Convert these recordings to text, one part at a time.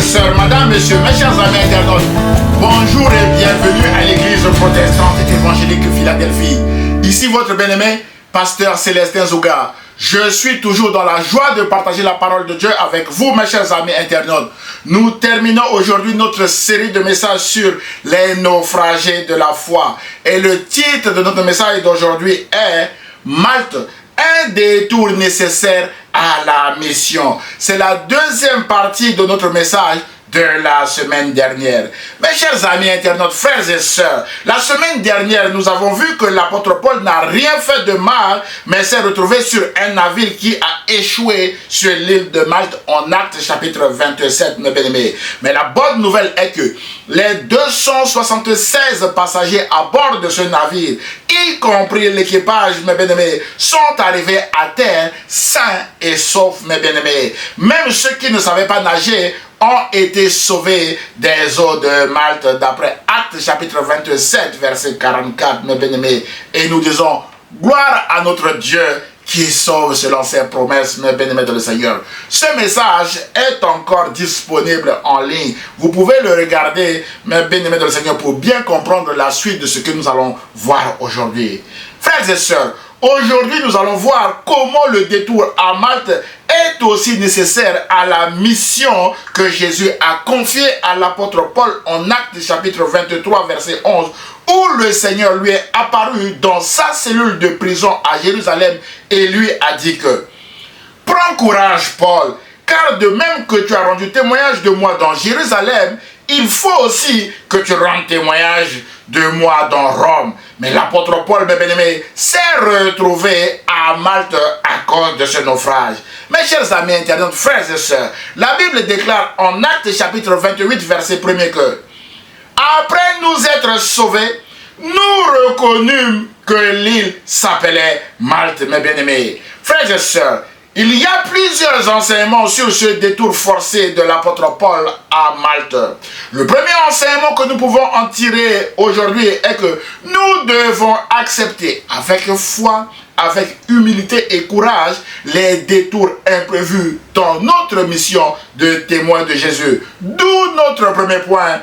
sœurs, madame, messieurs, mes chers amis internautes, bonjour et bienvenue à l'église protestante évangélique Philadelphie. Ici votre bien-aimé, pasteur Célestin Zouga. Je suis toujours dans la joie de partager la parole de Dieu avec vous, mes chers amis internautes. Nous terminons aujourd'hui notre série de messages sur les naufragés de la foi. Et le titre de notre message d'aujourd'hui est Malte, un détour nécessaire à la mission. C'est la deuxième partie de notre message de la semaine dernière. Mes chers amis internautes, frères et sœurs, la semaine dernière, nous avons vu que l'apôtre Paul n'a rien fait de mal, mais s'est retrouvé sur un navire qui a échoué sur l'île de Malte en Actes chapitre 27, mes bien-aimés. Mais la bonne nouvelle est que les 276 passagers à bord de ce navire, y compris l'équipage, mes bien-aimés, sont arrivés à terre sains et saufs, mes bien-aimés. Même ceux qui ne savaient pas nager ont été sauvés des eaux de Malte, d'après Actes chapitre 27, verset 44, mes bien-aimés. Et nous disons, gloire à notre Dieu qui sauve selon ses promesses, mes bien-aimés dans le Seigneur. Ce message est encore disponible en ligne. Vous pouvez le regarder, mes bien-aimés dans le Seigneur, pour bien comprendre la suite de ce que nous allons voir aujourd'hui. Frères et sœurs, aujourd'hui nous allons voir comment le détour à Malte est aussi nécessaire à la mission que Jésus a confiée à l'apôtre Paul en Actes chapitre 23 verset 11, où le Seigneur lui est apparu dans sa cellule de prison à Jérusalem et lui a dit que « Prends courage Paul, car de même que tu as rendu témoignage de moi dans Jérusalem, il faut aussi que tu rendes témoignage de moi dans Rome. » Mais l'apôtre Paul, mes bien-aimés, s'est retrouvé à Malte à cause de ce naufrage. Mes chers amis internautes, frères et sœurs, la Bible déclare en Actes chapitre 28, verset 1er que après nous être sauvés, nous reconnûmes que l'île s'appelait Malte, mes bien-aimés. Frères et sœurs, il y a plusieurs enseignements sur ce détour forcé de l'apôtre Paul à Malte. Le premier enseignement que nous pouvons en tirer aujourd'hui est que nous devons accepter avec foi, avec humilité et courage les détours imprévus dans notre mission de témoin de Jésus. D'où notre premier point.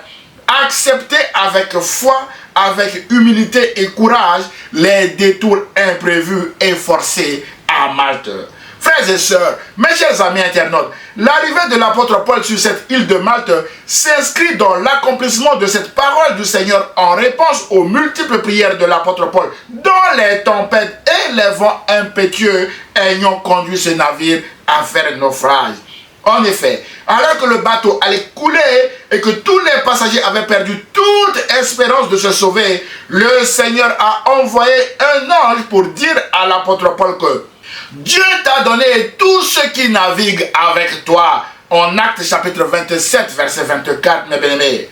Accepter avec foi, avec humilité et courage les détours imprévus et forcés à Malte. Frères et sœurs, mes chers amis internautes, l'arrivée de l'apôtre Paul sur cette île de Malte s'inscrit dans l'accomplissement de cette parole du Seigneur en réponse aux multiples prières de l'apôtre Paul dans les tempêtes et les vents impétueux ayant conduit ce navire à faire naufrage. En effet, alors que le bateau allait couler et que tous les passagers avaient perdu toute espérance de se sauver, le Seigneur a envoyé un ange pour dire à l'apôtre Paul que Dieu t'a donné tous ceux qui naviguent avec toi. En Actes chapitre 27, verset 24, mes bien-aimés.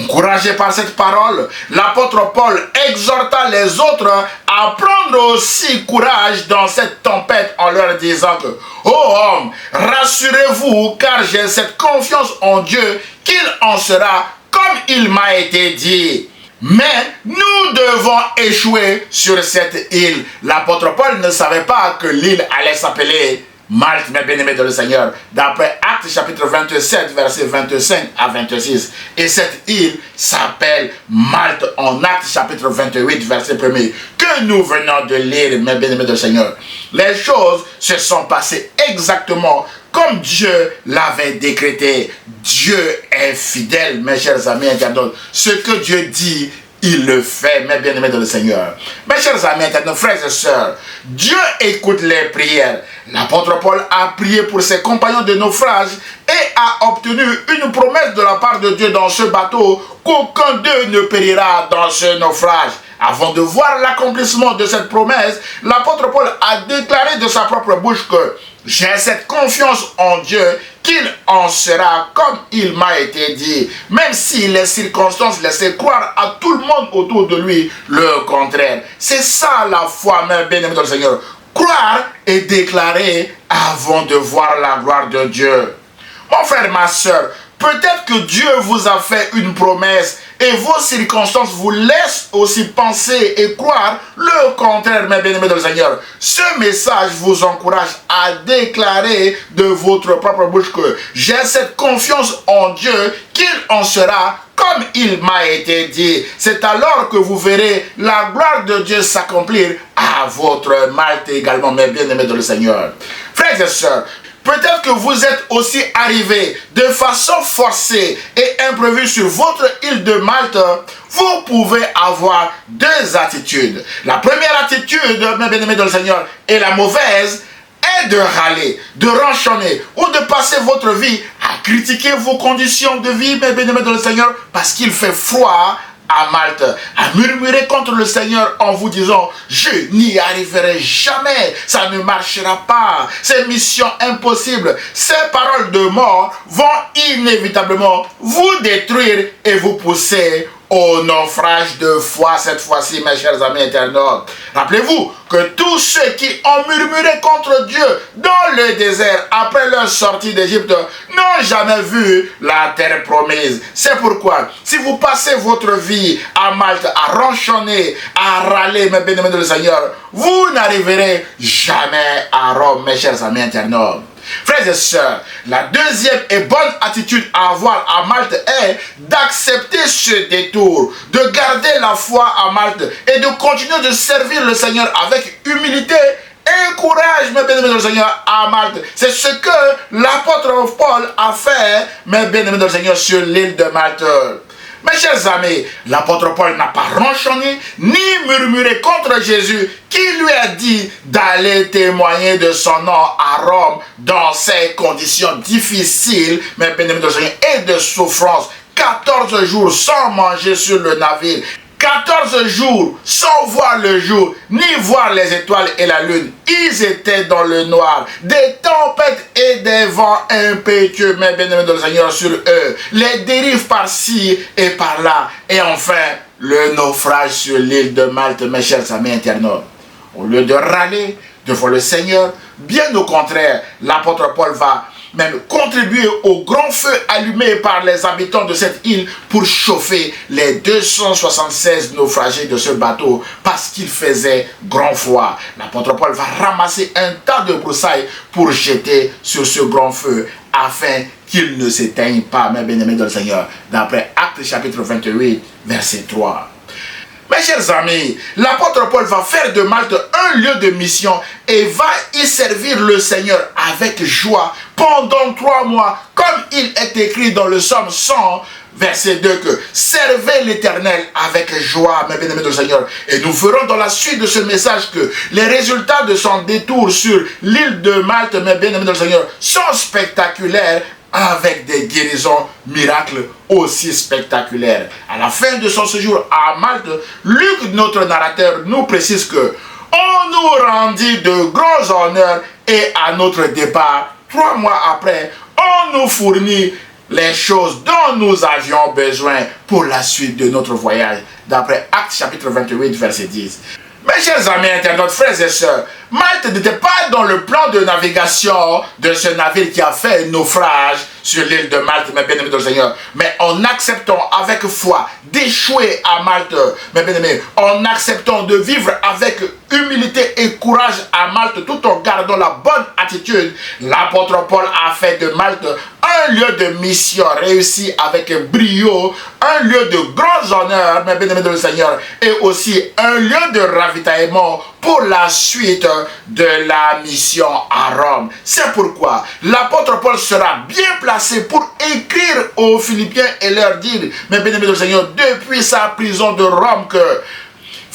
Encouragé par cette parole, l'apôtre Paul exhorta les autres à prendre aussi courage dans cette tempête en leur disant que « Ô homme, rassurez-vous car j'ai cette confiance en Dieu qu'il en sera comme il m'a été dit. » Mais nous devons échouer sur cette île. L'apôtre Paul ne savait pas que l'île allait s'appeler Malte, mes bien-aimés dans le Seigneur, d'après Actes chapitre 27, versets 25 à 26. Et cette île s'appelle Malte en Actes chapitre 28, verset 1er, que nous venons de lire, mes bien-aimés dans le Seigneur. Les choses se sont passées exactement comme Dieu l'avait décrété. Dieu est fidèle, mes chers amis internautes. Ce que Dieu dit, il le fait, mes bien-aimés dans le Seigneur. Mes chers amis internautes, frères et sœurs, Dieu écoute les prières. L'apôtre Paul a prié pour ses compagnons de naufrage et a obtenu une promesse de la part de Dieu dans ce bateau qu'aucun d'eux ne périra dans ce naufrage. Avant de voir l'accomplissement de cette promesse, l'apôtre Paul a déclaré de sa propre bouche que j'ai cette confiance en Dieu qu'il en sera comme il m'a été dit, même si les circonstances laissaient croire à tout le monde autour de lui le contraire. C'est ça la foi, mes bien-aimés dans le Seigneur. Croire et déclarer avant de voir la gloire de Dieu. Mon frère, ma soeur, Peut-être que Dieu vous a fait une promesse et vos circonstances vous laissent aussi penser et croire le contraire, mes bien-aimés dans le Seigneur. Ce message vous encourage à déclarer de votre propre bouche que j'ai cette confiance en Dieu qu'il en sera comme il m'a été dit. C'est alors que vous verrez la gloire de Dieu s'accomplir à votre Malte également, mes bien-aimés dans le Seigneur. Frères et sœurs, peut-être que vous êtes aussi arrivés de façon forcée et imprévue sur votre île de Malte. Vous pouvez avoir deux attitudes. La première attitude, mes bien-aimés dans le Seigneur, est la mauvaise, est de râler, de rançonner ou de passer votre vie à critiquer vos conditions de vie, mes bien-aimés dans le Seigneur, parce qu'il fait froid à Malte, à murmurer contre le Seigneur en vous disant « Je n'y arriverai jamais, ça ne marchera pas, c'est mission impossible. » Ces paroles de mort vont inévitablement vous détruire et vous pousser au naufrage de foi cette fois-ci, mes chers amis internautes. Rappelez-vous que tous ceux qui ont murmuré contre Dieu dans le désert après leur sortie d'Égypte n'ont jamais vu la terre promise. C'est pourquoi, si vous passez votre vie à Malte, à rançonner, à râler, mes bien-aimés de le Seigneur, vous n'arriverez jamais à Rome, mes chers amis internautes. Frères et sœurs, la deuxième et bonne attitude à avoir à Malte est d'accepter ce détour, de garder la foi à Malte et de continuer de servir le Seigneur avec humilité et courage, mes bien-aimés dans le Seigneur, à Malte. C'est ce que l'apôtre Paul a fait, mes bien-aimés dans le Seigneur, sur l'île de Malte. Mes chers amis, l'apôtre Paul n'a pas rançonné ni murmuré contre Jésus qui lui a dit d'aller témoigner de son nom à Rome dans ces conditions difficiles, mais bien-aimés de Seigneur, et de souffrance. 14 jours sans manger sur le navire. 14 jours sans voir le jour, ni voir les étoiles et la lune. Ils étaient dans le noir. Des tempêtes et des vents impétueux, mes bien-aimés de le Seigneur, sur eux. Les dérives par-ci et par-là. Et enfin, le naufrage sur l'île de Malte, mes chers amis internautes. Au lieu de râler devant le Seigneur, bien au contraire, l'apôtre Paul va même contribuer au grand feu allumé par les habitants de cette île pour chauffer les 276 naufragés de ce bateau parce qu'il faisait grand froid. L'apôtre Paul va ramasser un tas de broussailles pour jeter sur ce grand feu afin qu'il ne s'éteigne pas, mes bien-aimés dans le Seigneur, d'après Actes chapitre 28, verset 3. Mes chers amis, l'apôtre Paul va faire de Malte un lieu de mission et va y servir le Seigneur avec joie pendant 3 mois, comme il est écrit dans le psaume 100, verset 2, que servez l'Éternel avec joie, mes bien-aimés du Seigneur. Et nous verrons dans la suite de ce message que les résultats de son détour sur l'île de Malte, mes bien-aimés du Seigneur, sont spectaculaires, avec des guérisons miracles aussi spectaculaires. À la fin de son séjour à Malte, Luc, notre narrateur, nous précise que on nous rendit de grands honneurs et à notre départ, 3 mois après, on nous fournit les choses dont nous avions besoin pour la suite de notre voyage, d'après Actes chapitre 28, verset 10. Mes chers amis internautes, frères et sœurs, Malte n'était pas dans le plan de navigation de ce navire qui a fait naufrage sur l'île de Malte, mes bien-aimés dans le Seigneur. Mais en acceptant avec foi d'échouer à Malte, mes bien-aimés, en acceptant de vivre avec humilité et courage à Malte, tout en gardant la bonne attitude, l'apôtre Paul a fait de Malte un lieu de mission réussi avec brio, un lieu de grands honneurs, mes bien-aimés dans le Seigneur, et aussi un lieu de ravitaillement pour la suite de la mission à Rome. C'est pourquoi l'apôtre Paul sera bien placé pour écrire aux Philippiens et leur dire, mes bien-aimés du Seigneur, depuis sa prison de Rome, que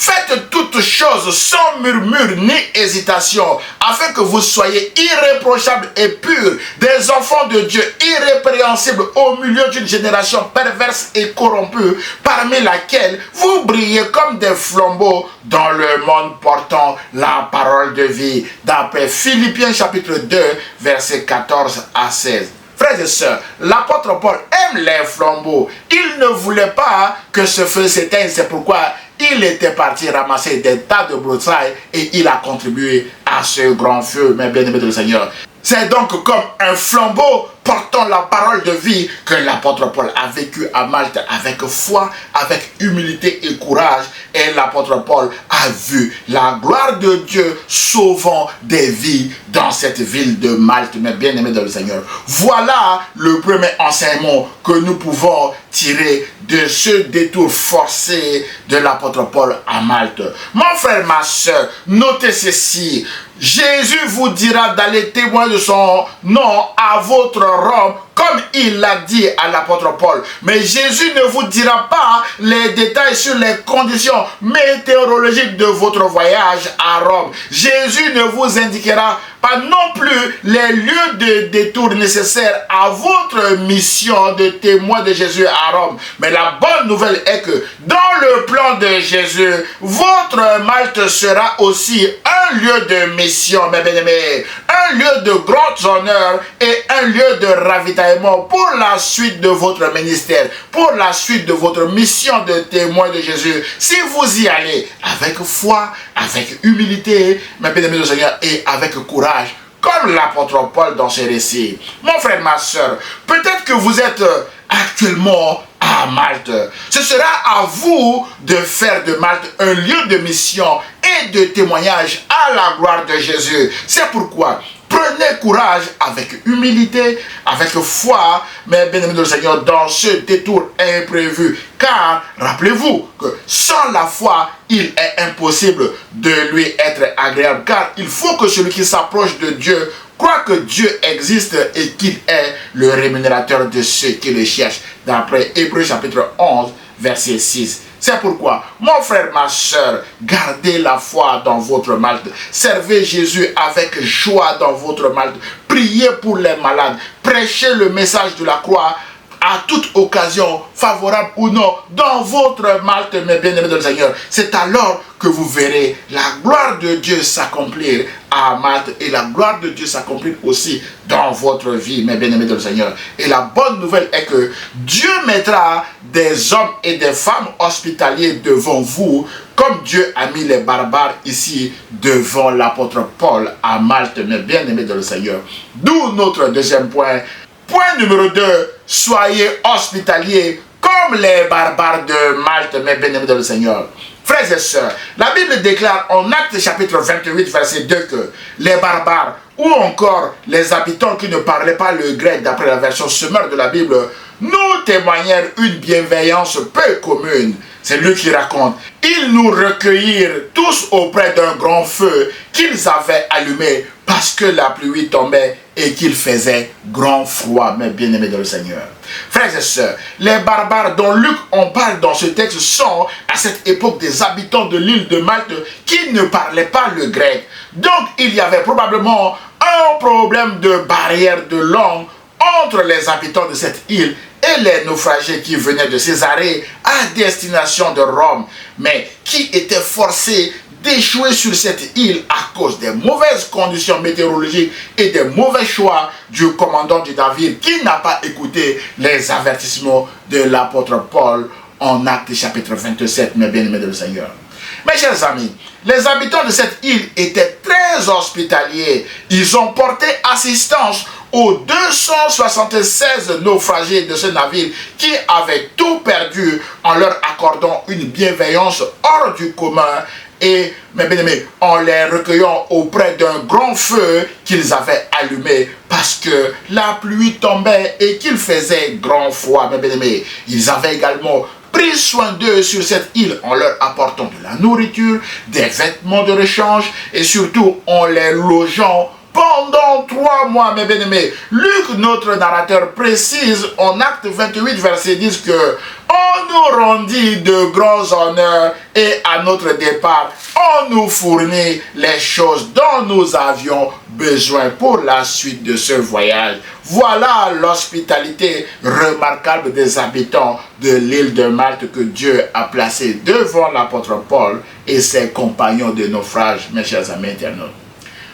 faites toutes choses sans murmure ni hésitation, afin que vous soyez irréprochables et purs, des enfants de Dieu irrépréhensibles au milieu d'une génération perverse et corrompue, parmi laquelle vous brillez comme des flambeaux dans le monde portant la parole de vie. D'après Philippiens chapitre 2, versets 14 à 16. Frères et sœurs, l'apôtre Paul aime les flambeaux. Il ne voulait pas que ce feu s'éteigne, c'est pourquoi il était parti ramasser des tas de broussailles et il a contribué à ce grand feu, mes bien-aimés du Seigneur. C'est donc comme un flambeau portant la parole de vie que l'apôtre Paul a vécu à Malte avec foi, avec humilité et courage. Et l'apôtre Paul a vu la gloire de Dieu sauvant des vies dans cette ville de Malte, mes bien-aimés dans le Seigneur. Voilà le premier enseignement que nous pouvons tirer de ce détour forcé de l'apôtre Paul à Malte. Mon frère, ma soeur, notez ceci. Jésus vous dira d'aller témoigner de son nom à votre Rome, comme il l'a dit à l'apôtre Paul. Mais Jésus ne vous dira pas les détails sur les conditions météorologiques de votre voyage à Rome. Jésus ne vous indiquera pas non plus les lieux de détour nécessaires à votre mission de témoin de Jésus à Rome. Mais la bonne nouvelle est que dans le plan de Jésus, votre Malte sera aussi un lieu de mission, mes bien-aimés, un lieu de grand honneur et un lieu de ravitaillement pour la suite de votre ministère, pour la suite de votre mission de témoin de Jésus. Si vous y allez avec foi, avec humilité, mes bien-aimés du Seigneur, et avec courage, comme l'apôtre Paul dans ses récits. Mon frère, ma soeur, peut-être que vous êtes actuellement à Malte. Ce sera à vous de faire de Malte un lieu de mission et de témoignage à la gloire de Jésus. C'est pourquoi prenez courage avec humilité, avec foi, mes bien-aimés du Seigneur, dans ce détour imprévu. Car, rappelez-vous que sans la foi, il est impossible de lui être agréable. Car il faut que celui qui s'approche de Dieu croit que Dieu existe et qu'il est le rémunérateur de ceux qui le cherchent. D'après Hébreux chapitre 11, verset 6. C'est pourquoi, mon frère, ma soeur, gardez la foi dans votre Malte. Servez Jésus avec joie dans votre Malte. Priez pour les malades. Prêchez le message de la croix à toute occasion, favorable ou non, dans votre Malte, mes bien-aimés dans le Seigneur. C'est alors que vous verrez la gloire de Dieu s'accomplir à Malte et la gloire de Dieu s'accomplir aussi dans votre vie, mes bien-aimés dans le Seigneur. Et la bonne nouvelle est que Dieu mettra des hommes et des femmes hospitaliers devant vous, comme Dieu a mis les barbares ici devant l'apôtre Paul à Malte, mes bien-aimés dans le Seigneur. D'où notre deuxième point. Point numéro 2, soyez hospitaliers comme les barbares de Malte, mes bien-aimés dans le Seigneur. Frères et sœurs, la Bible déclare en Actes chapitre 28, verset 2 que les barbares ou encore les habitants qui ne parlaient pas le grec d'après la version sommaire de la Bible nous témoignèrent une bienveillance peu commune. C'est lui qui raconte. Ils nous recueillirent tous auprès d'un grand feu qu'ils avaient allumé parce que la pluie tombait et qu'il faisait grand froid, mes bien-aimés dans le Seigneur. Frères et sœurs, les barbares dont Luc en parle dans ce texte sont à cette époque des habitants de l'île de Malte qui ne parlaient pas le grec. Donc il y avait probablement un problème de barrière de langue entre les habitants de cette île et les naufragés qui venaient de Césarée à destination de Rome, mais qui étaient forcés d'échouer sur cette île à cause des mauvaises conditions météorologiques et des mauvais choix du commandant du navire qui n'a pas écouté les avertissements de l'apôtre Paul en Actes chapitre 27, mes bien-aimés de le Seigneur. Mes chers amis, les habitants de cette île étaient très hospitaliers. Ils ont porté assistance aux 276 naufragés de ce navire qui avaient tout perdu en leur accordant une bienveillance hors du commun et, mes bien-aimés, en les recueillant auprès d'un grand feu qu'ils avaient allumé parce que la pluie tombait et qu'il faisait grand froid, mes bien-aimés. Ils avaient également pris soin d'eux sur cette île en leur apportant de la nourriture, des vêtements de rechange et surtout en les logeant pendant 3 mois, mes bien-aimés. Luc, notre narrateur, précise en Acte 28, verset 10 que on nous rendit de grands honneurs et à notre départ, on nous fournit les choses dont nous avions besoin pour la suite de ce voyage. Voilà l'hospitalité remarquable des habitants de l'île de Malte que Dieu a placé devant l'apôtre Paul et ses compagnons de naufrage, mes chers amis internautes.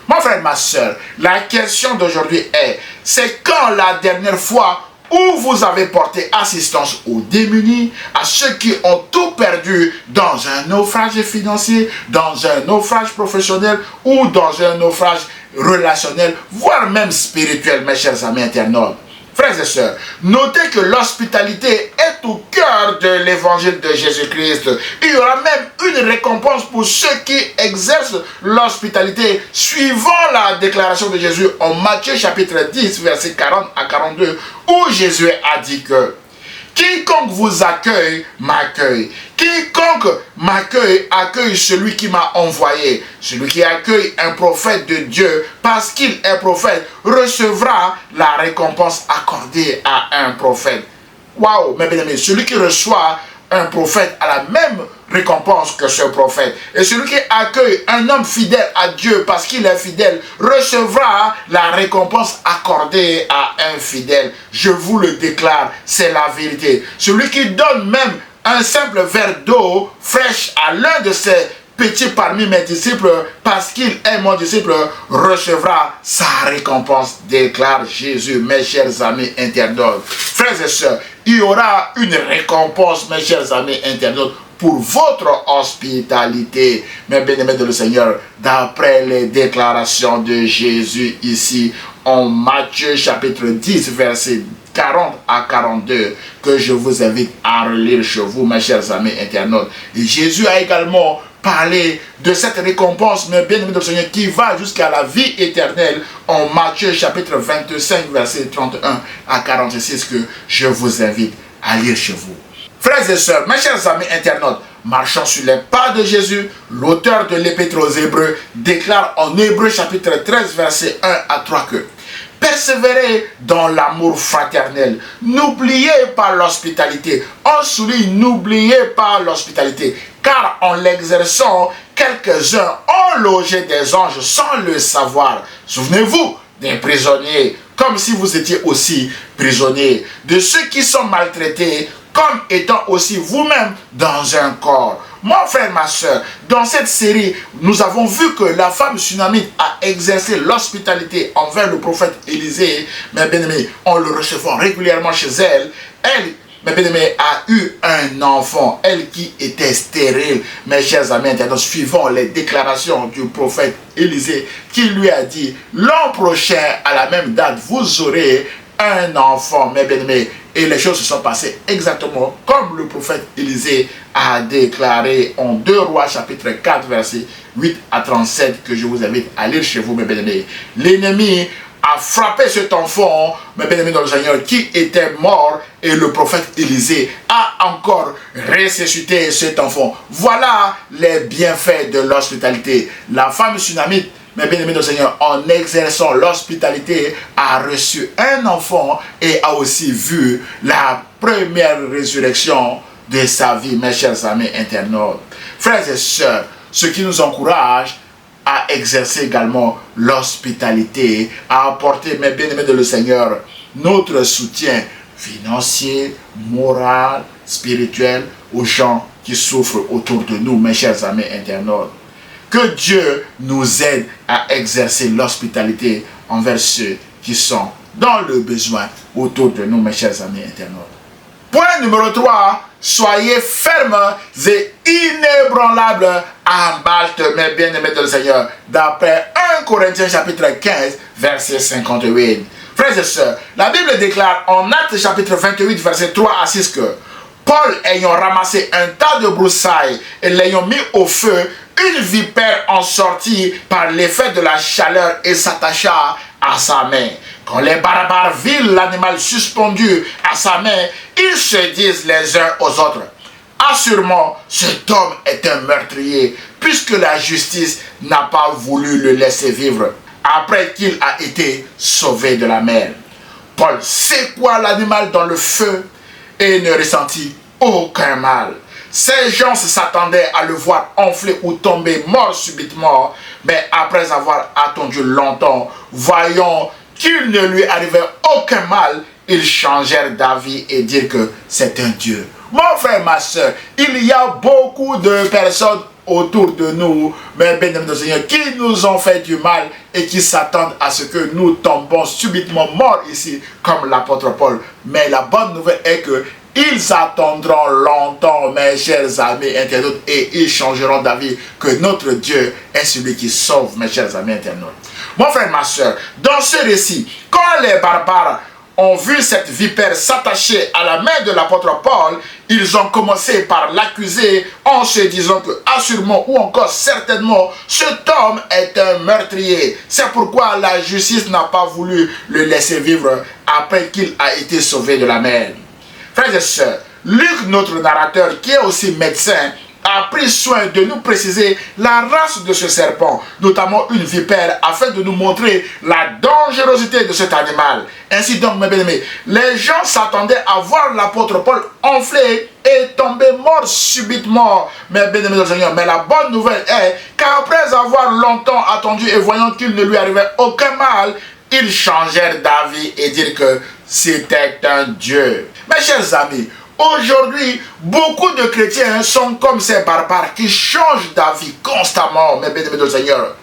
Mon frère, ma soeur, la question d'aujourd'hui est, c'est quand la dernière fois où vous avez porté assistance aux démunis, à ceux qui ont tout perdu dans un naufrage financier, dans un naufrage professionnel ou dans un naufrage relationnelle, voire même spirituelle, mes chers amis internautes. Frères et sœurs, notez que l'hospitalité est au cœur de l'évangile de Jésus-Christ. Il y aura même une récompense pour ceux qui exercent l'hospitalité, suivant la déclaration de Jésus en Matthieu chapitre 10, versets 40 à 42, où Jésus a dit que quiconque vous accueille, m'accueille. Quiconque m'accueille, accueille celui qui m'a envoyé. Celui qui accueille un prophète de Dieu, parce qu'il est prophète, recevra la récompense accordée à un prophète. Waouh, mes bien-aimés, celui qui reçoit un prophète a la même récompense que ce prophète. Et celui qui accueille un homme fidèle à Dieu parce qu'il est fidèle recevra la récompense accordée à un fidèle. Je vous le déclare, c'est la vérité. Celui qui donne même un simple verre d'eau fraîche à l'un de ses petits parmi mes disciples, parce qu'il est mon disciple, recevra sa récompense, déclare Jésus. Mes chers amis internautes, frères et sœurs, il y aura une récompense, mes chers amis internautes, pour votre hospitalité, mes bien-aimés de le Seigneur, d'après les déclarations de Jésus ici, en Matthieu chapitre 10, verset 40 à 42, que je vous invite à relire chez vous, mes chers amis internautes. Et Jésus a également parlé de cette récompense, mes bien-aimés de le Seigneur, qui va jusqu'à la vie éternelle, en Matthieu chapitre 25, verset 31 à 46, que je vous invite à lire chez vous. Frères et sœurs, mes chers amis internautes, marchant sur les pas de Jésus, l'auteur de l'Épître aux Hébreux déclare en Hébreux chapitre 13, verset 1 à 3 que persévérez dans l'amour fraternel, n'oubliez pas l'hospitalité. On souligne, n'oubliez pas l'hospitalité, car en l'exerçant, quelques-uns ont logé des anges sans le savoir. Souvenez-vous des prisonniers, comme si vous étiez aussi prisonniers, de ceux qui sont maltraités, comme étant aussi vous-même dans un corps. Mon frère, ma soeur, dans cette série, nous avons vu que la femme sunamite a exercé l'hospitalité envers le prophète Élisée, mais bien aimé, en le recevant régulièrement chez elle, mes bien-aimés, a eu un enfant, elle qui était stérile, mes chers amis internautes, suivant les déclarations du prophète Élisée, qui lui a dit, l'an prochain, à la même date, vous aurez un enfant, mes bien-aimés. Et les choses se sont passées exactement comme le prophète Élisée a déclaré en 2 Rois chapitre 4, verset 8 à 37, que je vous invite à lire chez vous, mes bien-aimés. L'ennemi a frappé cet enfant, mes bien-aimés dans le Seigneur, qui était mort, et le prophète Élisée a encore ressuscité cet enfant. Voilà les bienfaits de l'hospitalité. La femme sunamite, mes bien-aimés dans le Seigneur, en exerçant l'hospitalité, a reçu un enfant et a aussi vu la première résurrection de sa vie, mes chers amis internautes. Frères et sœurs, ce qui nous encourage à exercer également l'hospitalité, à apporter, mes bien-aimés de le Seigneur, notre soutien financier, moral, spirituel aux gens qui souffrent autour de nous, mes chers amis internautes. Que Dieu nous aide à exercer l'hospitalité envers ceux qui sont dans le besoin autour de nous, mes chers amis internautes. Point numéro 3, soyez fermes et inébranlables en Malte, mes bien-aimés de le Seigneur, d'après 1 Corinthiens chapitre 15, verset 58. Frères et sœurs, la Bible déclare en Actes chapitre 28, verset 3 à 6 que Paul, ayant ramassé un tas de broussailles et l'ayant mis au feu, une vipère en sortit par l'effet de la chaleur et s'attacha à sa main. Quand les barbares virent l'animal suspendu à sa main, ils se disent les uns aux autres, assurément, cet homme est un meurtrier, puisque la justice n'a pas voulu le laisser vivre, après qu'il a été sauvé de la mer. Paul secoua l'animal dans le feu et ne ressentit aucun mal. Ces gens s'attendaient à le voir enfler ou tomber mort subitement, mais après avoir attendu longtemps, voyant qu'il ne lui arrivait aucun mal, ils changèrent d'avis et dirent que c'est un Dieu. Mon frère, ma soeur, il y a beaucoup de personnes autour de nous, mais bien-aimés de Seigneur, qui nous ont fait du mal et qui s'attendent à ce que nous tombons subitement morts ici, comme l'apôtre Paul. Mais la bonne nouvelle est que ils attendront longtemps, mes chers amis internautes, et ils changeront d'avis que notre Dieu est celui qui sauve, mes chers amis internautes. Mon frère, ma soeur, dans ce récit, quand les barbares ont vu cette vipère s'attacher à la main de l'apôtre Paul, ils ont commencé par l'accuser en se disant que assurément ou encore certainement cet homme est un meurtrier. C'est pourquoi la justice n'a pas voulu le laisser vivre après qu'il a été sauvé de la mer. Frères et sœurs, Luc, notre narrateur, qui est aussi médecin, a pris soin de nous préciser la race de ce serpent, notamment une vipère, afin de nous montrer la dangerosité de cet animal. Ainsi donc, mes bien-aimés, les gens s'attendaient à voir l'apôtre Paul enflé et tomber mort subitement, mes bien-aimés du Seigneur. Mais la bonne nouvelle est qu'après avoir longtemps attendu et voyant qu'il ne lui arrivait aucun mal, ils changèrent d'avis et dirent que c'était un Dieu. Mes chers amis, aujourd'hui, beaucoup de chrétiens sont comme ces barbares qui changent d'avis constamment, mes bien-aimés du Seigneur.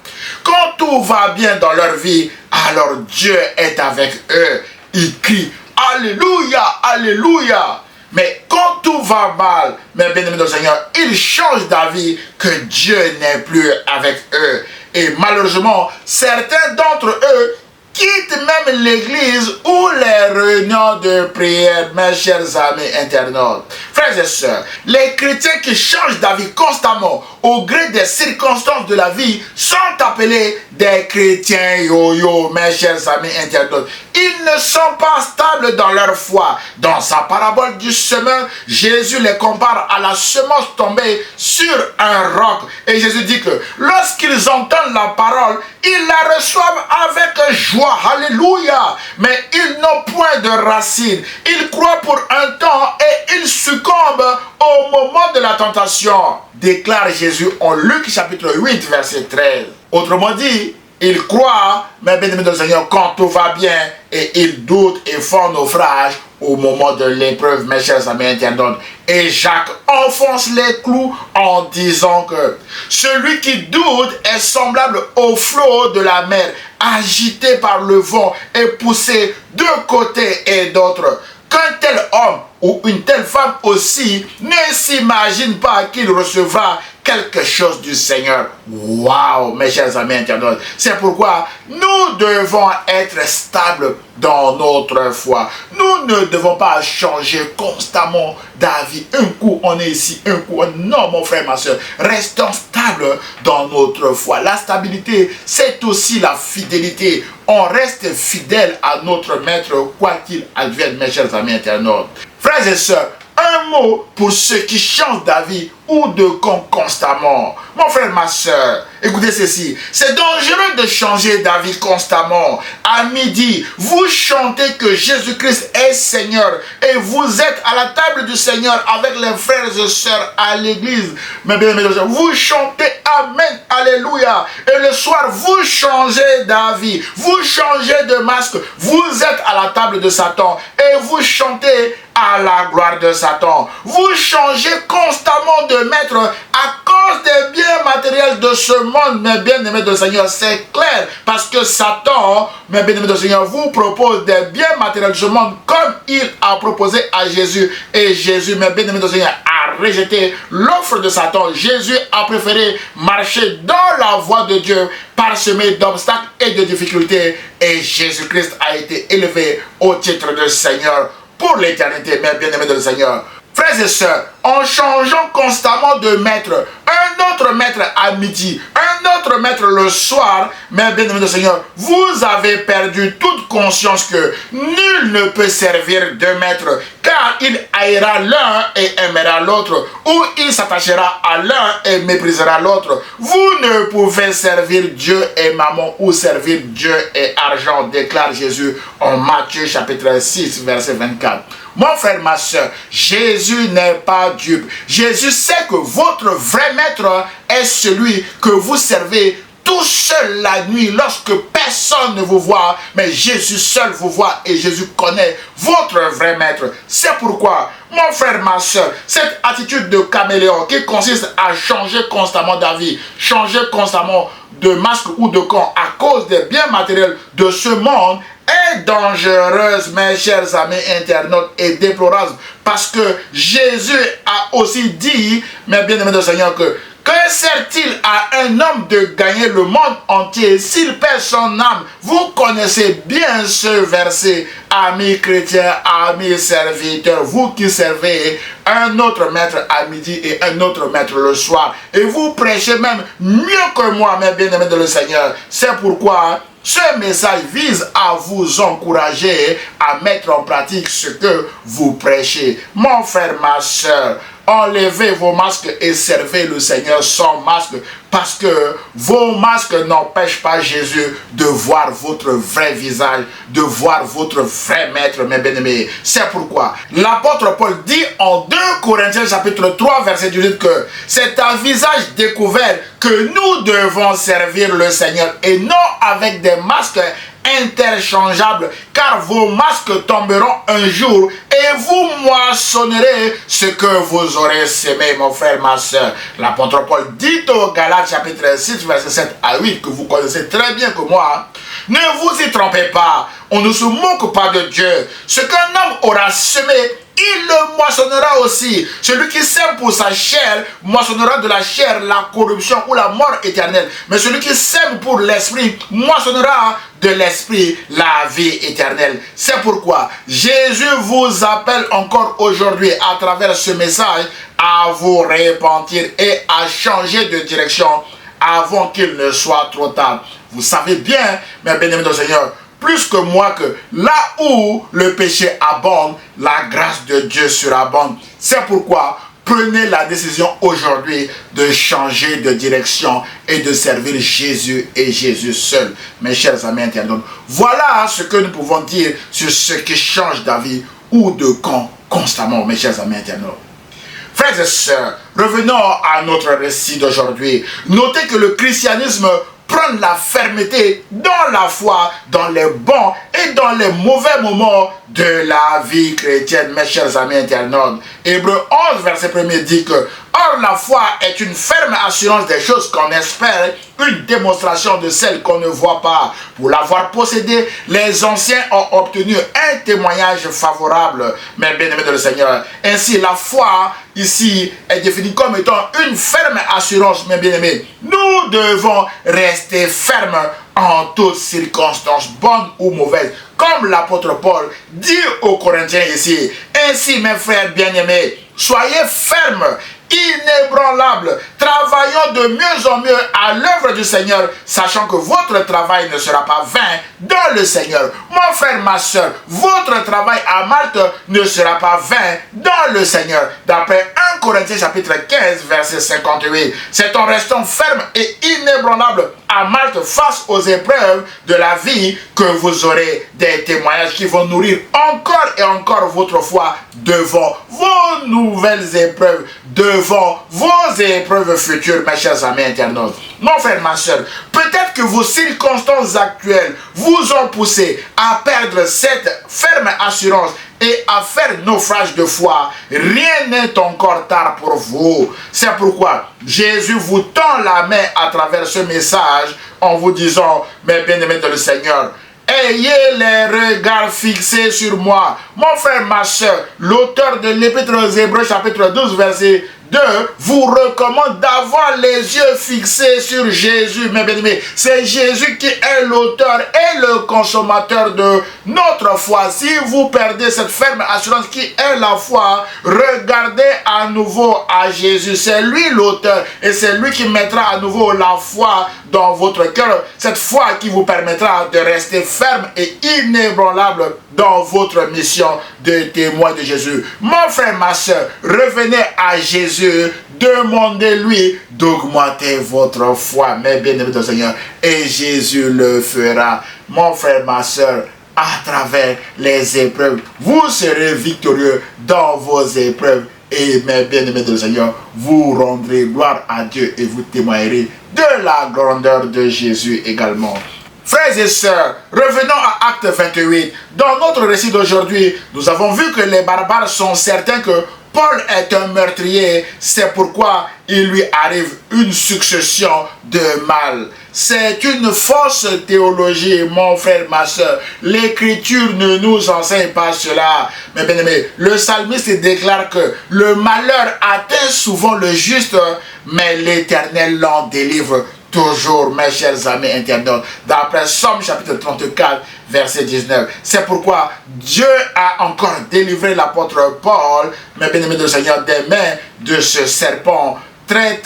Quand tout va bien dans leur vie, alors Dieu est avec eux. Ils crient « Alléluia, Alléluia ». Mais quand tout va mal, mes bien-aimés du Seigneur, ils changent d'avis que Dieu n'est plus avec eux. Et malheureusement, certains d'entre eux quittent même l'église ou les réunions de prière, mes chers amis internautes. Frères et sœurs, les chrétiens qui changent d'avis constamment au gré des circonstances de la vie sont appelés des chrétiens yo-yo, mes chers amis internautes. Ils ne sont pas stables dans leur foi. Dans sa parabole du semeur, Jésus les compare à la semence tombée sur un roc. Et Jésus dit que lorsqu'ils entendent la parole, ils la reçoivent avec joie. Alléluia. Mais ils n'ont point de racines. Ils croient pour un temps et ils succombent au moment de la tentation, déclare Jésus en Luc chapitre 8 verset 13. Autrement dit, ils croient, mais bien-aimés du Seigneur, quand tout va bien, et ils doutent et font naufrage au moment de l'épreuve, mes chers amis internautes. Et Jacques enfonce les clous en disant que celui qui doute est semblable au flot de la mer, agité par le vent et poussé de côté et d'autre. Qu'un tel homme ou une telle femme aussi ne s'imagine pas qu'il recevra quelque chose du Seigneur. Waouh, mes chers amis internautes. C'est pourquoi nous devons être stables dans notre foi. Nous ne devons pas changer constamment d'avis. Un coup on est ici, un coup non, mon frère, ma soeur. Restons stables dans notre foi. La stabilité, c'est aussi la fidélité. On reste fidèle à notre maître, quoi qu'il advienne, mes chers amis internautes. Frères et sœurs, un mot pour ceux qui changent d'avis ou de camp constamment. Mon frère, ma soeur, écoutez ceci. C'est dangereux de changer d'avis constamment. À midi, vous chantez que Jésus-Christ est Seigneur et vous êtes à la table du Seigneur avec les frères et sœurs à l'église. Mais bien, vous chantez Amen, Alléluia. Et le soir, vous changez d'avis. Vous changez de masque. Vous êtes à la table de Satan et vous chantez à la gloire de Satan. Vous changez constamment de maître à cause des biens matériels de ce monde, mes bien-aimés du Seigneur. C'est clair, parce que Satan, mes bien-aimés du Seigneur, vous propose des biens matériels de ce monde comme il a proposé à Jésus. Et Jésus, mes bien-aimés du Seigneur, a rejeté l'offre de Satan. Jésus a préféré marcher dans la voie de Dieu, parsemé d'obstacles et de difficultés. Et Jésus-Christ a été élevé au titre de Seigneur pour l'éternité, mes bien-aimés du Seigneur. Frères et sœurs, en changeant constamment de maître, un autre maître à midi, un autre maître le soir, mes bien-aimés du Seigneur, vous avez perdu toute conscience que nul ne peut servir deux maîtres, car il haïra l'un et aimera l'autre, ou il s'attachera à l'un et méprisera l'autre. Vous ne pouvez servir Dieu et mammon ou servir Dieu et argent, déclare Jésus en Matthieu chapitre 6 verset 24. Mon frère, ma soeur, Jésus n'est pas dupe. Jésus sait que votre vrai maître est celui que vous servez tout seul la nuit lorsque personne ne vous voit, mais Jésus seul vous voit et Jésus connaît votre vrai maître. C'est pourquoi, mon frère, ma soeur, cette attitude de caméléon qui consiste à changer constamment d'avis, changer constamment de masque ou de camp à cause des biens matériels de ce monde est dangereuse, mes chers amis internautes, et déplorable, parce que Jésus a aussi dit, mes bien-aimés du Seigneur, que Que sert-il à un homme de gagner le monde entier s'il perd son âme? Vous connaissez bien ce verset, amis chrétiens, amis serviteurs, vous qui servez un autre maître à midi et un autre maître le soir. Et vous prêchez même mieux que moi, mes bien-aimés de le Seigneur. C'est pourquoi ce message vise à vous encourager à mettre en pratique ce que vous prêchez. Mon frère, ma soeur, enlevez vos masques et servez le Seigneur sans masque, parce que vos masques n'empêchent pas Jésus de voir votre vrai visage, de voir votre vrai maître, mes bien-aimés. C'est pourquoi l'apôtre Paul dit en 2 Corinthiens chapitre 3 verset 18 que c'est à visage découvert que nous devons servir le Seigneur et non avec des masques interchangeables, car vos masques tomberont un jour et vous moissonnerez ce que vous aurez sémé, mon frère, ma soeur. L'apôtre Paul dit au Galates chapitre 6 verset 7 à 8 que vous connaissez très bien que moi. Ne vous y trompez pas, on ne se moque pas de Dieu. Ce qu'un homme aura semé, il le moissonnera aussi. Celui qui sème pour sa chair moissonnera de la chair la corruption ou la mort éternelle. Mais celui qui sème pour l'esprit moissonnera de l'esprit la vie éternelle. C'est pourquoi Jésus vous appelle encore aujourd'hui à travers ce message à vous repentir et à changer de direction avant qu'il ne soit trop tard. Vous savez bien, mes bien-aimés du Seigneur, plus que moi, que là où le péché abonde, la grâce de Dieu surabonde. C'est pourquoi prenez la décision aujourd'hui de changer de direction et de servir Jésus et Jésus seul. Mes chers amis internautes, voilà ce que nous pouvons dire sur ce qui change d'avis ou de camp constamment, mes chers amis internautes. Frères et sœurs, revenons à notre récit d'aujourd'hui. Notez que le christianisme prend la fermeté dans la foi, dans les bons et dans les mauvais moments de la vie chrétienne, mes chers amis internautes. Hébreux 11, verset 1 dit que « Or, la foi est une ferme assurance des choses qu'on espère, une démonstration de celles qu'on ne voit pas. Pour l'avoir possédée, les anciens ont obtenu un témoignage favorable. » Mais bien-aimés de le Seigneur, ainsi la foi ici est définie comme étant une ferme assurance, mes bien-aimés. Nous devons rester fermes en toutes circonstances, bonnes ou mauvaises. Comme l'apôtre Paul dit aux Corinthiens ici, « Ainsi, mes frères bien-aimés, soyez fermes, inébranlables, travaillons de mieux en mieux à l'œuvre du Seigneur, sachant que votre travail ne sera pas vain dans le Seigneur. » Mon frère, ma soeur, votre travail à Malte ne sera pas vain dans le Seigneur. D'après 1 Corinthiens chapitre 15, verset 58, c'est en restant ferme et inébranlable à Malte face aux épreuves de la vie que vous aurez des témoignages qui vont nourrir encore et encore votre foi devant vos nouvelles épreuves, devant vos épreuves futures, mes chers amis internautes. Mon frère, ma soeur, peut-être que vos circonstances actuelles vous ont poussé à perdre cette ferme assurance et à faire naufrage de foi. Rien n'est encore tard pour vous. C'est pourquoi Jésus vous tend la main à travers ce message en vous disant, mes bien-aimés dans le Seigneur, ayez les regards fixés sur moi. Mon frère, ma soeur, l'auteur de l'Épître aux Hébreux chapitre 12 verset 2 vous recommande d'avoir les yeux fixés sur Jésus, mes bien-aimés. C'est Jésus qui est l'auteur et le consommateur de notre foi. Si vous perdez cette ferme assurance qui est la foi, regardez à nouveau à Jésus. C'est lui l'auteur et c'est lui qui mettra à nouveau la foi dans votre cœur. Cette foi qui vous permettra de rester ferme et inébranlable dans votre mission de témoin de Jésus. Mon frère, ma soeur, revenez à Jésus. Demandez-lui d'augmenter votre foi, mes bien-aimés du Seigneur, et Jésus le fera. Mon frère, ma soeur, à travers les épreuves, vous serez victorieux dans vos épreuves. Et mes bien-aimés du Seigneur, vous rendrez gloire à Dieu et vous témoignerez de la grandeur de Jésus également. Frères et sœurs, revenons à Acte 28. Dans notre récit d'aujourd'hui, nous avons vu que les barbares sont certains que Paul est un meurtrier. C'est pourquoi il lui arrive une succession de mal. C'est une fausse théologie, mon frère, ma soeur. L'Écriture ne nous enseigne pas cela. Mais bien aimé, le psalmiste déclare que le malheur atteint souvent le juste, mais l'Éternel l'en délivre toujours, mes chers amis internautes. D'après Somme chapitre 34, verset 19. C'est pourquoi Dieu a encore délivré l'apôtre Paul, mes bien-aimés du Seigneur, des mains de ce serpent très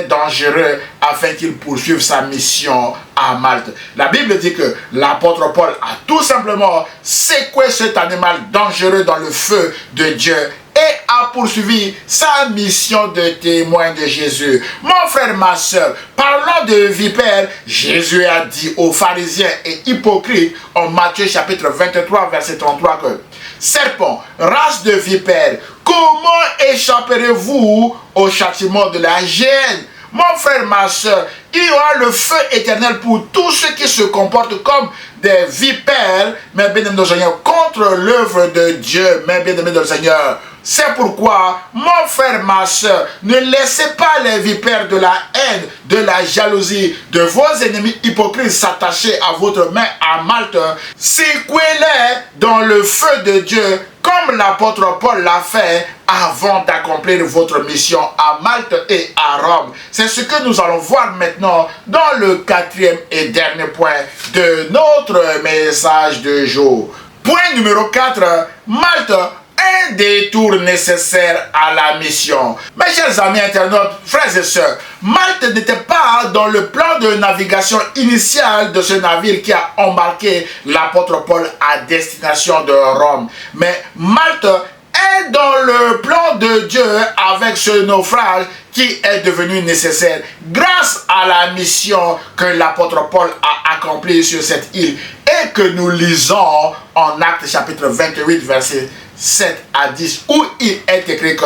dangereux, afin qu'il poursuive sa mission à Malte. La Bible dit que l'apôtre Paul a tout simplement secoué cet animal dangereux dans le feu de Dieu et a poursuivi sa mission de témoin de Jésus. Mon frère, ma soeur, parlant de vipères, Jésus a dit aux pharisiens et hypocrites en Matthieu chapitre 23, verset 33 que serpent, race de vipères, comment échapperez-vous au châtiment de la géhenne? Mon frère, ma soeur, il y aura le feu éternel pour tous ceux qui se comportent comme des vipères, mes bien-aimés du Seigneur, contre l'œuvre de Dieu, mes bien-aimés du Seigneur. C'est pourquoi, mon frère, ma soeur, ne laissez pas les vipères de la haine, de la jalousie, de vos ennemis hypocrites s'attacher à votre main à Malte. Secouez-les dans le feu de Dieu, comme l'apôtre Paul l'a fait avant d'accomplir votre mission à Malte et à Rome. C'est ce que nous allons voir maintenant dans le quatrième et dernier point de notre message de jour. Point numéro 4, Malte, un détour nécessaire à la mission. Mes chers amis internautes, frères et sœurs, Malte n'était pas dans le plan de navigation initial de ce navire qui a embarqué l'apôtre Paul à destination de Rome. Mais Malte est dans le plan de Dieu avec ce naufrage qui est devenu nécessaire grâce à la mission que l'apôtre Paul a accomplie sur cette île et que nous lisons en Actes chapitre 28 verset 7 à 10 où il est écrit que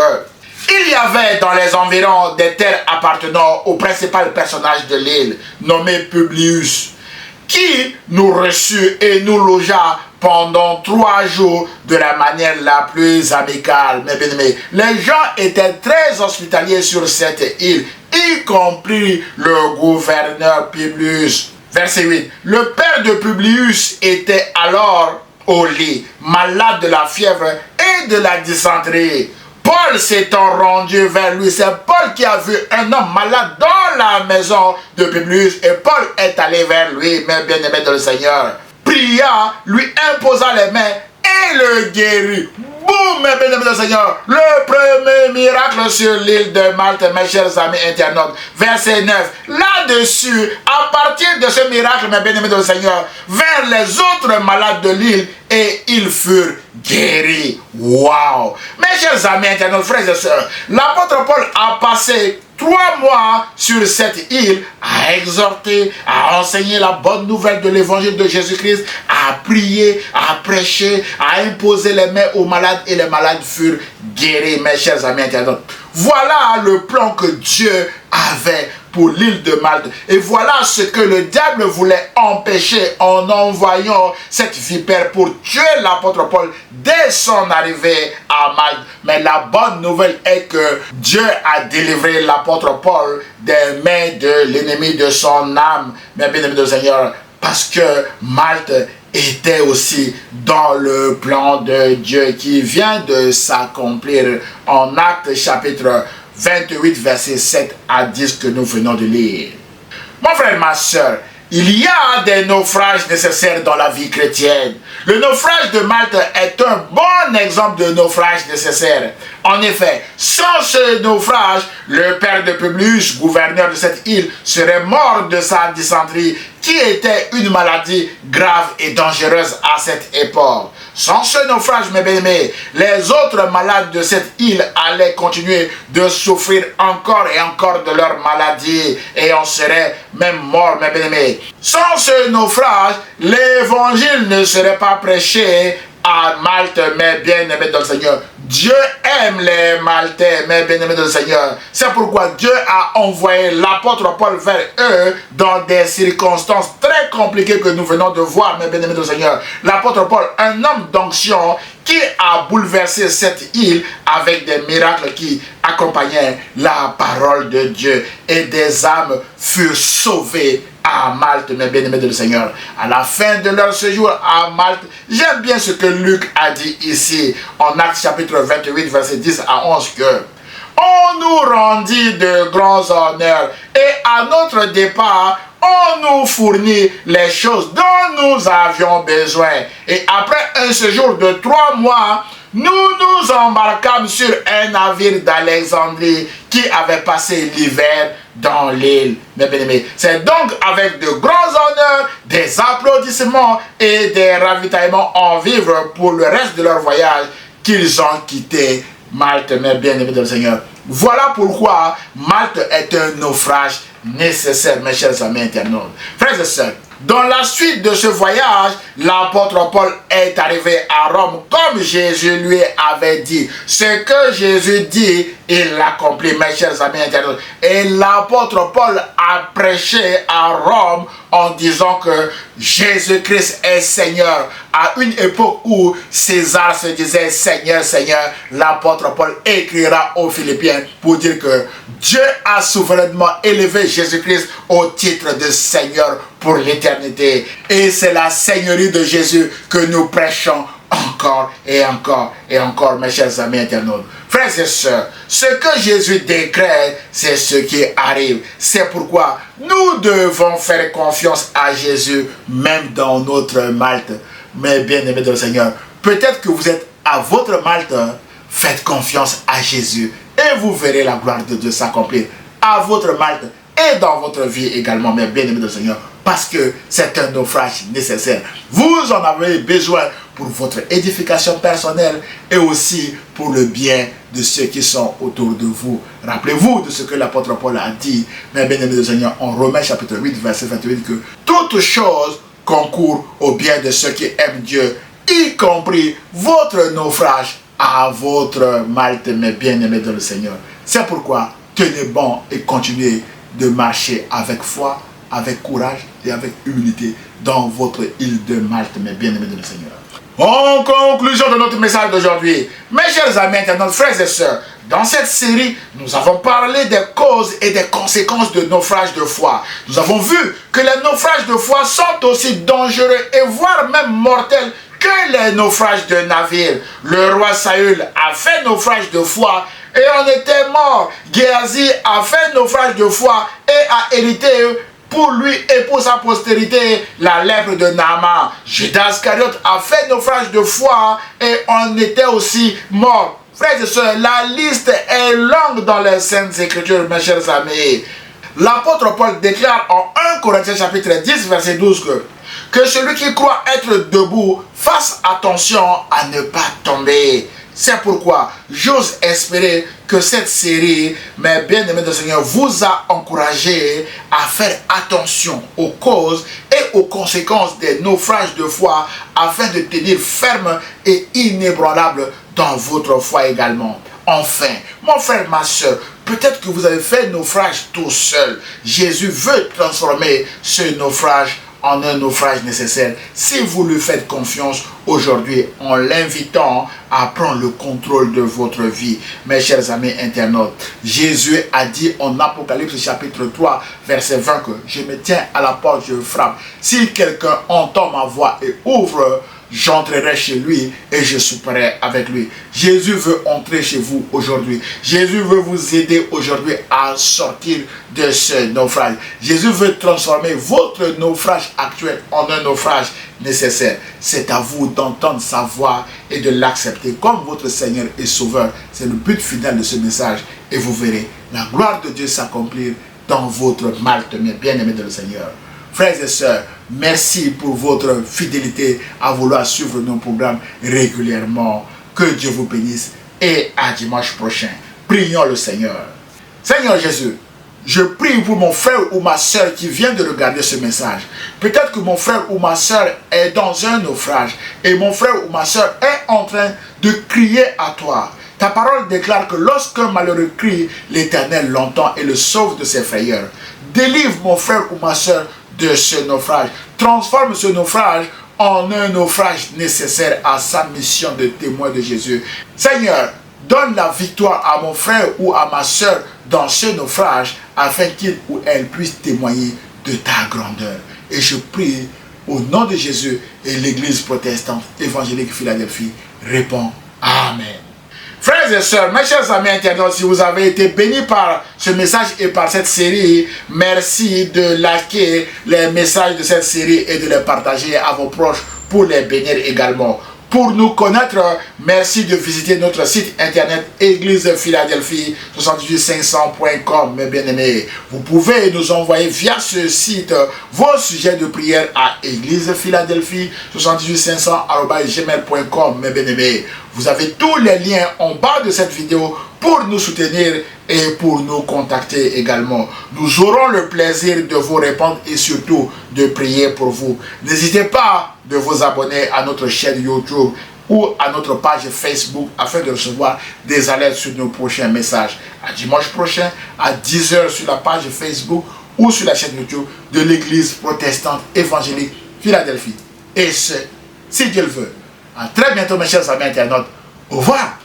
il y avait dans les environs des terres appartenant au principal personnage de l'île nommé Publius qui nous reçut et nous logea pendant 3 jours de la manière la plus amicale. Mes bien-aimés, les gens étaient très hospitaliers sur cette île, y compris le gouverneur Publius. Verset 8. Le père de Publius était alors au lit, malade de la fièvre et de la dysenterie. Paul s'étant rendu vers lui, c'est Paul qui a vu un homme malade dans la maison de Publius et Paul est allé vers lui, mes bien-aimés dans le Seigneur, pria, lui imposa les mains et le guérit. Boum, mes bien-aimés dans le Seigneur, le premier miracle sur l'île de Malte, mes chers amis internautes. Verset 9, là-dessus, à partir de ce miracle, mes bien-aimés dans le Seigneur, vers les autres malades de l'île et ils furent guéris. Waouh! Mes chers amis internautes, frères et sœurs, l'apôtre Paul a passé 3 mois sur cette île à exhorter, à enseigner la bonne nouvelle de l'évangile de Jésus-Christ, à prier, à prêcher, à imposer les mains aux malades et les malades furent guéris, mes chers amis internautes. Voilà le plan que Dieu avait pour l'île de Malte. Et voilà ce que le diable voulait empêcher en envoyant cette vipère pour tuer l'apôtre Paul dès son arrivée à Malte. Mais la bonne nouvelle est que Dieu a délivré l'apôtre Paul des mains de l'ennemi de son âme, mes bien-aimés du Seigneur, parce que Malte était aussi dans le plan de Dieu qui vient de s'accomplir en Actes chapitre 28 versets 7 à 10 que nous venons de lire. Mon frère, ma soeur, il y a des naufrages nécessaires dans la vie chrétienne. Le naufrage de Malte est un bon exemple de naufrage nécessaire. En effet, sans ce naufrage, le père de Publius, gouverneur de cette île, serait mort de sa dysenterie, qui était une maladie grave et dangereuse à cette époque. Sans ce naufrage, mes bien-aimés, les autres malades de cette île allaient continuer de souffrir encore et encore de leur maladie et on serait même mort, mes bien-aimés. Sans ce naufrage, l'évangile ne serait pas prêché à Malte, mes bien-aimés dans le Seigneur. Dieu aime les Maltais, mes bien-aimés du Seigneur. C'est pourquoi Dieu a envoyé l'apôtre Paul vers eux dans des circonstances très compliquées que nous venons de voir, mes bien-aimés du Seigneur. L'apôtre Paul, un homme d'onction qui a bouleversé cette île avec des miracles qui accompagnaient la parole de Dieu. Et des âmes furent sauvées à Malte, mes bien-aimés du Seigneur. À la fin de leur séjour à Malte, j'aime bien ce que Luc a dit ici, en Actes chapitre 28, verset 10 à 11, que on nous rendit de grands honneurs et à notre départ, on nous fournit les choses dont nous avions besoin. Et après un séjour de 3 mois, nous nous embarquâmes sur un navire d'Alexandrie qui avait passé l'hiver dans l'île. Mes bien-aimés, c'est donc avec de grands honneurs, des applaudissements et des ravitaillements en vivres pour le reste de leur voyage qu'ils ont quitté Malte, mes bien-aimés dans le Seigneur. Voilà pourquoi Malte est un naufrage nécessaire, mes chers amis internautes. Frères et sœurs, dans la suite de ce voyage, l'apôtre Paul est arrivé à Rome comme Jésus lui avait dit. Ce que Jésus dit, il l'accomplit, mes chers amis internautes. Et l'apôtre Paul a prêché à Rome en disant que Jésus-Christ est Seigneur. À une époque où César se disait Seigneur, Seigneur, l'apôtre Paul écrira aux Philippiens pour dire que Dieu a souverainement élevé Jésus-Christ au titre de Seigneur pour l'éternité. Et c'est la Seigneurie de Jésus que nous prêchons encore et encore et encore, mes chers amis internautes. Frères et sœurs, ce que Jésus décrète, c'est ce qui arrive. C'est pourquoi nous devons faire confiance à Jésus, même dans notre Malte. Mes bien-aimés dans le Seigneur, peut-être que vous êtes à votre Malte, faites confiance à Jésus et vous verrez la gloire de Dieu s'accomplir à votre Malte et dans votre vie également, mes bien-aimés dans le Seigneur, parce que c'est un naufrage nécessaire. Vous en avez besoin pour votre édification personnelle et aussi pour le bien de ceux qui sont autour de vous. Rappelez-vous de ce que l'apôtre Paul a dit, mes bien-aimés dans le Seigneur, en Romains chapitre 8, verset 28, que toute chose concourt au bien de ceux qui aiment Dieu, y compris votre naufrage à votre Malte, mes bien-aimés dans le Seigneur. C'est pourquoi tenez bon et continuez de marcher avec foi, avec courage et avec humilité dans votre île de Malte, mes bien-aimés dans le Seigneur. En conclusion de notre message d'aujourd'hui, mes chers amis internautes, frères et sœurs, dans cette série, nous avons parlé des causes et des conséquences de naufrages de foi. Nous avons vu que les naufrages de foi sont aussi dangereux et voire même mortels que les naufrages de navires. Le roi Saül a fait naufrage de foi et en était mort. Géasi a fait naufrage de foi et a hérité pour lui et pour sa postérité la lèpre de Naaman. Judas Iscariote a fait naufrage de foi et en était aussi mort. Frères et sœurs, la liste est longue dans les Saintes Écritures, mes chers amis. L'apôtre Paul déclare en 1 Corinthiens chapitre 10, verset 12 que celui qui croit être debout fasse attention à ne pas tomber. C'est pourquoi j'ose espérer que cette série, mes bien-aimés du Seigneur, vous a encouragé à faire attention aux causes et aux conséquences des naufrages de foi afin de tenir ferme et inébranlable dans votre foi également. Enfin, mon frère, ma soeur, peut-être que vous avez fait naufrage tout seul. Jésus veut transformer ce naufrage en un naufrage nécessaire si vous lui faites confiance aujourd'hui en l'invitant à prendre le contrôle de votre vie. Mes chers amis internautes, Jésus a dit en Apocalypse chapitre 3 verset 20 que je me tiens à la porte, je frappe. Si quelqu'un entend ma voix et ouvre, j'entrerai chez lui et je souperai avec lui. Jésus veut entrer chez vous aujourd'hui. Jésus veut vous aider aujourd'hui à sortir de ce naufrage. Jésus veut transformer votre naufrage actuel en un naufrage nécessaire. C'est à vous d'entendre sa voix et de l'accepter comme votre Seigneur et Sauveur. C'est le but final de ce message. Et vous verrez la gloire de Dieu s'accomplir dans votre Malte, mes bien-aimés dans le Seigneur. Frères et sœurs, merci pour votre fidélité à vouloir suivre nos programmes régulièrement. Que Dieu vous bénisse et à dimanche prochain. Prions le Seigneur. Seigneur Jésus, je prie pour mon frère ou ma soeur qui vient de regarder ce message. Peut-être que mon frère ou ma soeur est dans un naufrage et mon frère ou ma soeur est en train de crier à toi. Ta parole déclare que lorsqu'un malheureux crie, l'Éternel l'entend et le sauve de ses frayeurs. Délivre mon frère ou ma soeur de ce naufrage. Transforme ce naufrage en un naufrage nécessaire à sa mission de témoin de Jésus. Seigneur, donne la victoire à mon frère ou à ma soeur dans ce naufrage afin qu'il ou elle puisse témoigner de ta grandeur. Et je prie au nom de Jésus, et l'Église protestante évangélique Philadelphie répond Amen. Frères et sœurs, mes chers amis internautes, si vous avez été bénis par ce message et par cette série, merci de liker les messages de cette série et de les partager à vos proches pour les bénir également. Pour nous connaître, merci de visiter notre site internet Église Philadelphie 78500.com, mes bien-aimés. Vous pouvez nous envoyer via ce site vos sujets de prière à Église Philadelphie 78500@gmail.com, mes bien-aimés. Vous avez tous les liens en bas de cette vidéo pour nous soutenir et pour nous contacter également. Nous aurons le plaisir de vous répondre et surtout de prier pour vous. N'hésitez pas de vous abonner à notre chaîne YouTube ou à notre page Facebook afin de recevoir des alertes sur nos prochains messages. À dimanche prochain à 10 h sur la page Facebook ou sur la chaîne YouTube de l'Église protestante évangélique Philadelphie. Et ce, si Dieu le veut. À très bientôt mes chers amis internautes. Au revoir.